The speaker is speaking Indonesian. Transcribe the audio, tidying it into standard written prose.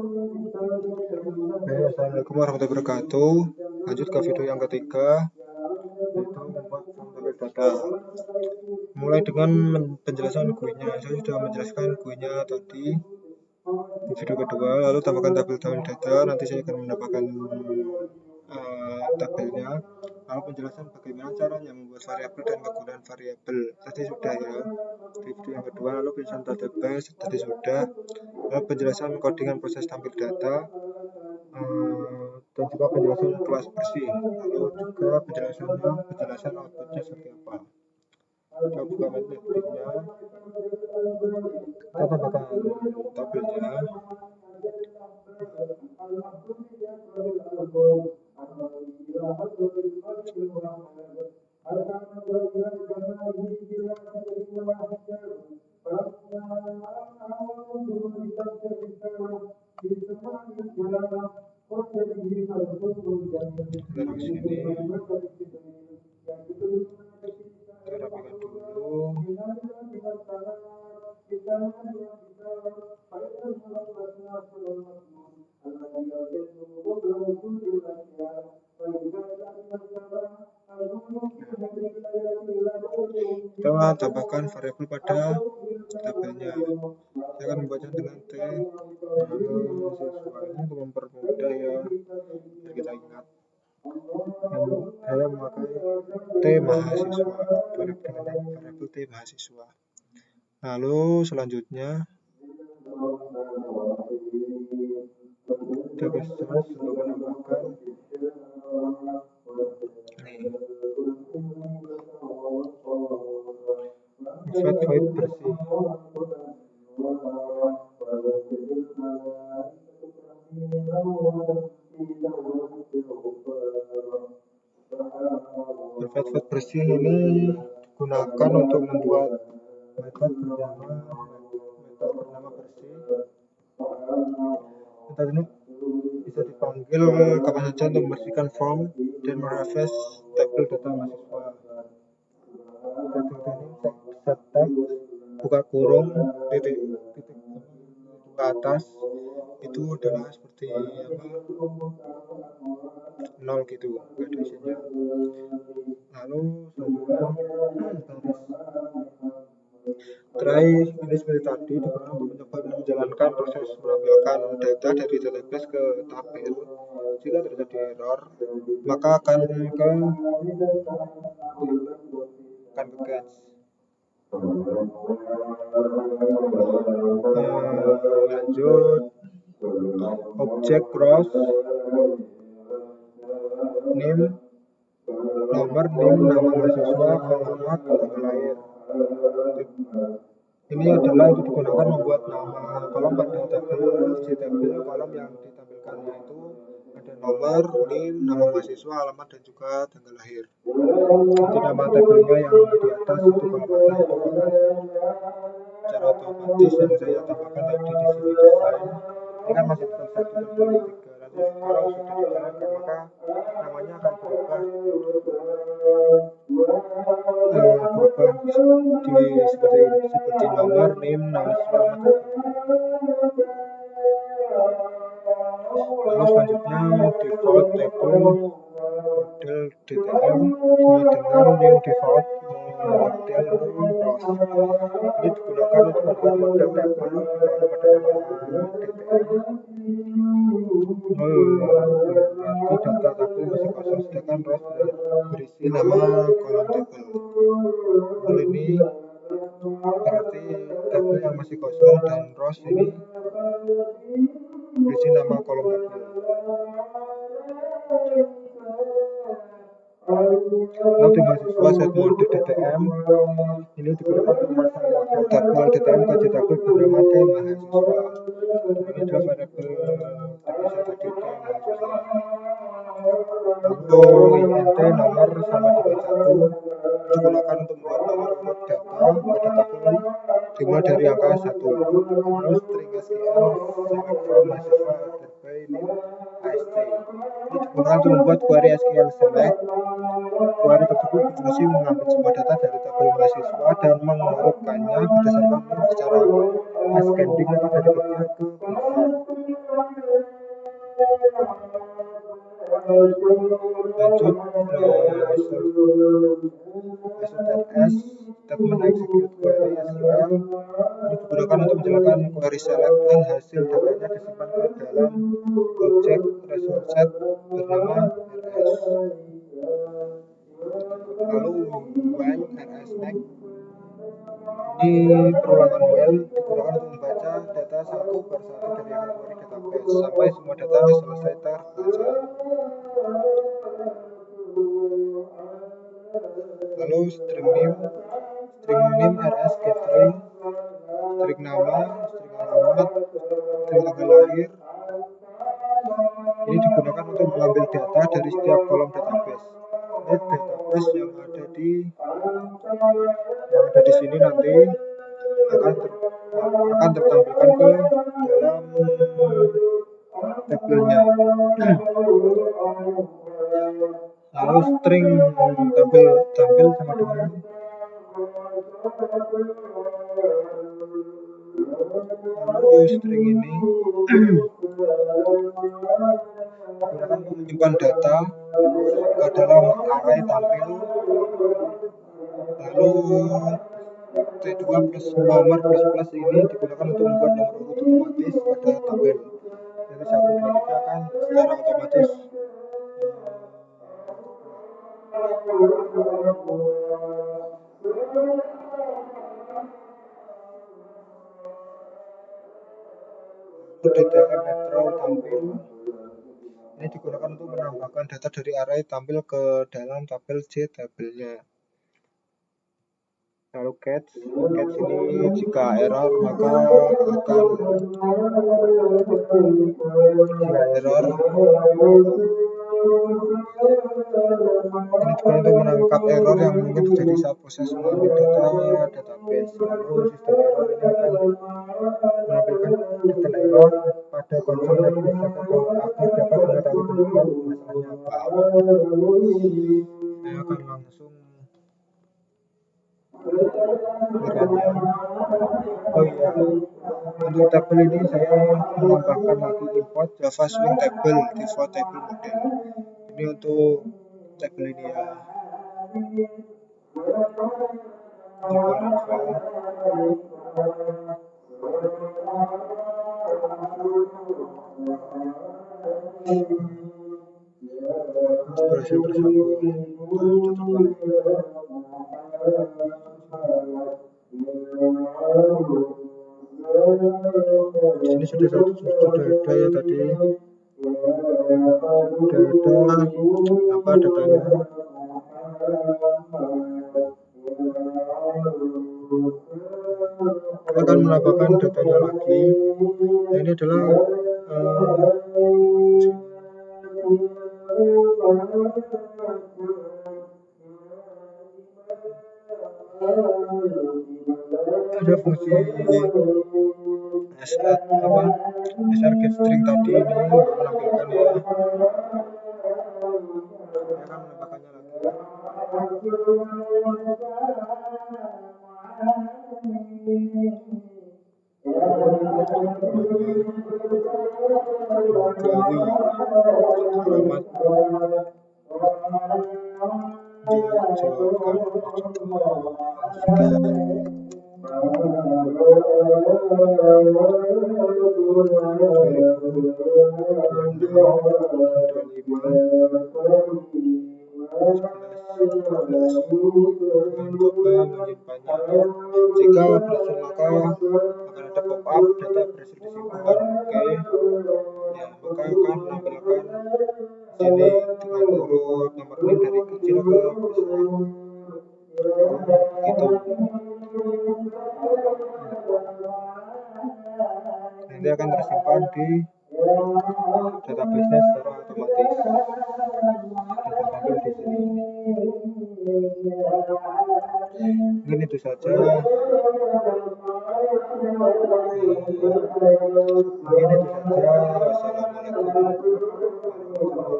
Oke, Assalamualaikum warahmatullahi wabarakatuh. Lanjut ke video yang ketiga, yaitu membuat tabel data. Mulai dengan penjelasan GUI-nya. Saya sudah menjelaskan GUI-nya tadi di video kedua. Lalu tambahkan tabel data. Nanti saya akan menambahkan tabelnya. Lalu penjelasan bagaimana caranya membuat variabel dan kegunaan variabel. Tadi sudah ya di video yang kedua. Lalu penjelasan database tadi sudah. Lalu penjelasan codingan proses tampil data. Dan juga penjelasan kelas bersih, lalu juga penjelasan outputnya seperti apa. Kita buka metodenya, kita tambahkan tabelnya. Dari sini kita rapikan dulu. Kita tambahkan variabel pada tabelnya. Saya akan membuatnya dengan T siswa ini untuk mempermudah ya, biar kita ingat. Saya memakai T mahasiswa, variabel T mahasiswa. Lalu selanjutnya database search untuk menambahkan fat void bersih. Fat bersih ini digunakan untuk membuat metode bernama bersih. Metode ini bisa dipanggil kapan saja untuk membersihkan form dan merefresh tabel data mahasiswa. Metode ini set tag, buka kurung, titik ke atas itu adalah seperti nol gitu, nggak ada isinya. Lalu selanjutnya try ini seperti tadi digunakan untuk mencoba menjalankan proses menampilkan data dari database ke tabel. Jika terjadi error, maka akan ke catch. Lanjut objek cross name, nomor, nama mahasiswa, alamat, tanggal lahir. Ini adalah untuk digunakan membuat nama kolom pada tabel JTabel. Kolom yang ditampilkan yaitu ada nomor, nama mahasiswa, alamat, dan juga tanggal lahir. Nanti nama tabelnya yang di atas itu kolom atas itu akan secara otomatis yang saya tambahkan tadi di sini desain. Ini kan masih tetap 1/3. Nanti kalau sudah dijalankan maka namanya akan berubah seperti nomor, nama siswa, lalu selanjutnya default table model DTM sama dengan new default model rows. Ini digunakan untuk membuat model table baru pada nama DTM. Berarti data tabel masih kosong, sedangkan rows berisi nama kolom tabel. Ini berarti tabel yang masih kosong dan rows ini berisi nama kolom tabel. Lalu di mahasiswa set mode DTM ini digunakan untuk memasang model tabel DTM ke tabel bernama T mahasiswa. Ini adalah variabel terpisah tadi T mahasiswa. Lalu int nomor sama dengan 1 digunakan untuk membuat nomor urut data pada tabel dimulai dari angka 1. Lalu string SQL select from mahasiswa by name ASC. Ini digunakan untuk membuat query SQL select. Query tersebut berfungsi mengambil semua data dari tabel mahasiswa dan mengurutkannya berdasarkan name secara ascending atau dari kecil ke besar. Lanjut, STRS statement execute query SQL ini digunakan untuk menjalankan query select dan hasil datanya disimpan ke dalam objek resource bernama rs. Lalu while rs next ini perulangan while digunakan untuk membaca data satu per satu dari hasil query database sampai semua data selesai terbaca. Lalu string name rs get string nama, string alamat, string tanggal lahir ini digunakan untuk mengambil data dari setiap kolom database. Ini database yang ada di sini nanti akan tertampilkan ke dalam tabelnya. Lalu string tampil sama dengan string ini digunakan untuk menyimpan data ke dalam array tampil. Lalu T2 plus nomor plus plus ini digunakan untuk membuat nomor urut otomatis pada tabel. Dari 1, 2, 3 akan secara otomatis DTM metro tampil ini digunakan untuk menambahkan data dari array tampil ke dalam tabel C tabelnya. Lalu catch ini jika error maka akan ini juga untuk menangkap error yang mungkin terjadi saat proses mengambil data database. Lalu sistem error ini akan menampilkan detail error pada konsol administrator agar dapat mengetahui penyebab masalahnya apa. Saya akan langsung bertanya. Oh iya, untuk tabel ini saya menambahkan lagi import Java Swing Table default table model. Ini untuk tabel ini ya. Berhasil tersambung. Ini sudah ada ya tadi. Sudah ada apa datanya. Kita akan menambahkan datanya lagi. Nah, ini adalah ada fungsi sr get string tadi ini untuk menampilkan ya. Saya akan menambahkannya lagi. Alamat mencoba menyimpannya. Jika berhasil maka akan ada pop-up data berhasil disimpan. Oke. Ya, maka akan menampilkan sini dengan urut nomor NIM dari kecil ke besar. Gitu. Nanti akan tersimpan di database-nya secara otomatis. Tampil di sini. Mungkin itu saja. Wassalamualaikum warahmatullahi wabarakatuh.